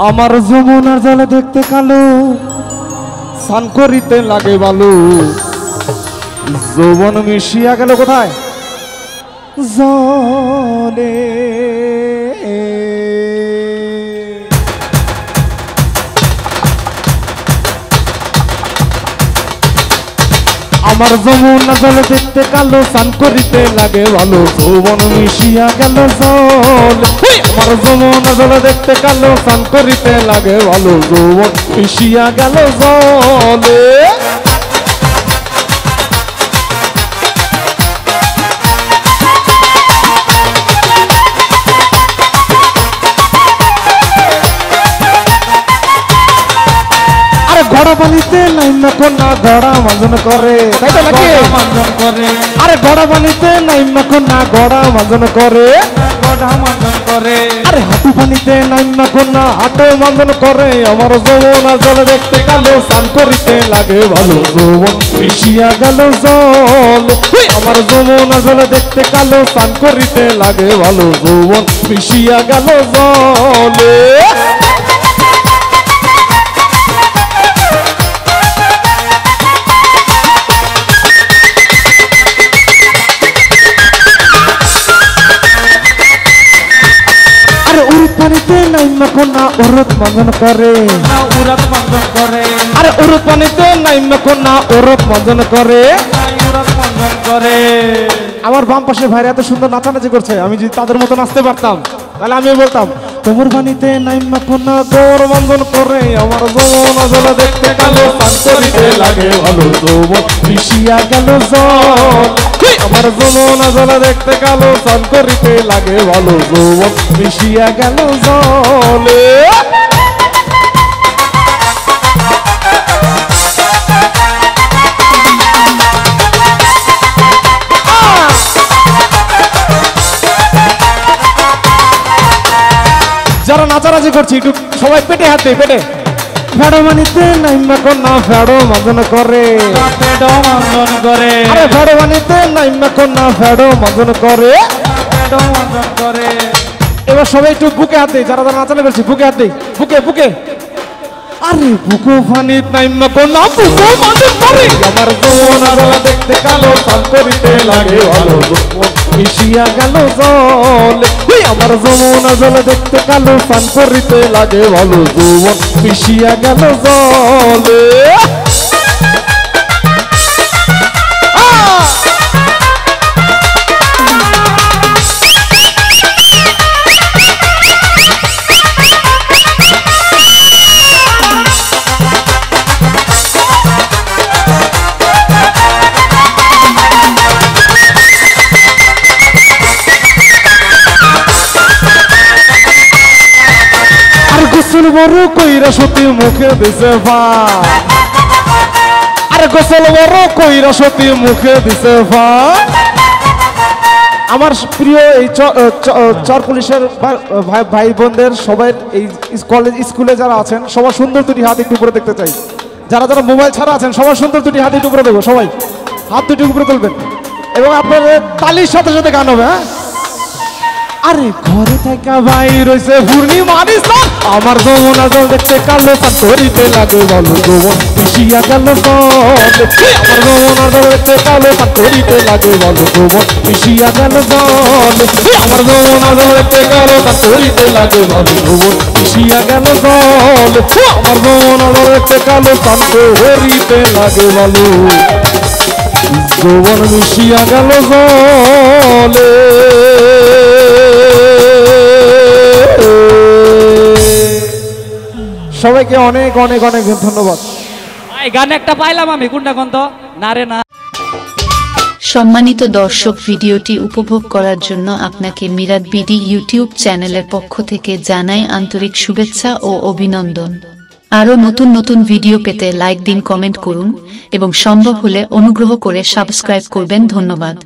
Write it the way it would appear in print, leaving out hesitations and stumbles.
আমার যমুনার জলে দেখতে কালো, স্নান করিতে লাগে ভালো। যৌবন মিশিয়া গেল কোথায়? জলে। আমার যমুনা জলে দেখতে কালো, স্নান করিতে লাগে ভালো। যৌবন মিশিয়া গেল জলে। আমার যমুনা জলে দেখতে কালো, স্নান করিতে লাগে ভালো। যৌবন মিশিয়া গেল জলে। গড়া পানিতে নাইমা কোনা গড়া মাজন করে, তাই তো নাকি? মাজন করে। আরে গড়া পানিতে নাইমা কোনা গড়া মাজন করে, গড়া মাজন করে। আরে হাঁটু পানিতে নাইমা কোনা হাঁটু মাজন করে। আমার যমুনা জলে দেখতে কালো, স্নান করিতে লাগে ভালো। যৌবন মিশিয়া গেল জলে। আমার যমুনা জলে দেখতে কালো, স্নান করিতে লাগে ভালো। যৌবন মিশিয়া গেল জলে। পানিতে নাইমা কোনা উরত মাজন করে, উরত মাজন করে। আরে উরত পানিতে নাইমা কোনা উরত মাজন করে, উরত মাজন করে। আমার বাম পাশে ভাইরা এত সুন্দর নাচানাচি করছে, আমি যদি তাদের মতো নাচতে পারতাম তাহলে আমি বলতাম তোমার পানিতে নাইমা কোনা গৌর মাজন করে। আমার যমুনা জলে দেখতে কালো, স্নান করিতে লাগে ভালো। যৌবন মিশিয়া গেল জলে। আমার যমুনা জলে দেখতে কালো, স্নান করিতে লাগে ভালো। যৌবন মিশিয়া গেল জলে। যারা নাচানাচি করছি একটু সবাই পেটে হাতে, পেটে। ফেড়ো মানিতে নাইমা কোনা ফেড়ো মাজন করে, ফেড়ো মাজন করে। আরে ফেড়ো মানিতে নাইমা কোনা ফেড়ো মাজন করে, ফেড়ো মাজন করে। এবার সবাই একটু বুকে হাতে, যারা যারা নাচানা করছি বুকে হাতে, বুকে বুকে। আরে বুকো ফানি নাইমা কোনা বুকো মাজন করে। আমার যমুনা জলে দেখতে কালো, স্নান করিতে লাগে ভালো। মিশিয়া গেল জলে। আমার যমুনা জলে দেখতে কালো, স্নান করিতে লাগে ভালো। যৌবন মিশিয়া গেল জলে। গোসল বড় কইরা সতী মুখে দিছে ভাত। আরে গোসল বড় কইরা সতী মুখে দিছে ভাত। আমার প্রিয় এই চর পুলিশের ভাই বোনদের সবাই এই কলেজ স্কুলে যারা আছেন সবার সুন্দর দুটি হাত একটু উপরে দেখতে চাই। যারা যারা মোবাইল ছাড়া আছেন সবার সুন্দর দুটি হাত একটু উপরে দেবো, সবাই হাত দুটি উপরে তুলবেন এবং আপনাদের তালির সাথে সাথে গান হবে। হ্যাঁ, আরে ঘরে থাকা ভাই রয়েছে পূর্ণিমার স্নান। আমার যমুনা জল দেখতে কালো, স্নান করিতে লাগে ভালো। যৌবন মিশিয়া গেল জলে। আমার যমুনা জল দেখতে কালো, স্নান করিতে লাগে ভালো। যৌবন মিশিয়া গেল জলে। আমার যমুনা জল দেখতে কালো, স্নান করিতে লাগে ভালো। যৌবন মিশিয়া গেল জলে। আমার যমুনা জল দেখতে কালো, স্নান করিতে লাগে ভালো। যৌবন মিশিয়া গেল জলে। সবাইকে অনেক অনেক অনেক ধন্যবাদ। এই গানে একটা পাইলাম আমি, কোনটা কোন তো না রে না। সম্মানিত দর্শক, ভিডিওটি উপভোগ করার জন্য আপনাকে মিরাত বিডি ইউটিউব চ্যানেলের পক্ষ থেকে জানাই আন্তরিক শুভেচ্ছা ও অভিনন্দন। আরও নতুন নতুন ভিডিও পেতে লাইক দিন, কমেন্ট করুন এবং সম্ভব হলে অনুগ্রহ করে সাবস্ক্রাইব করবেন। ধন্যবাদ।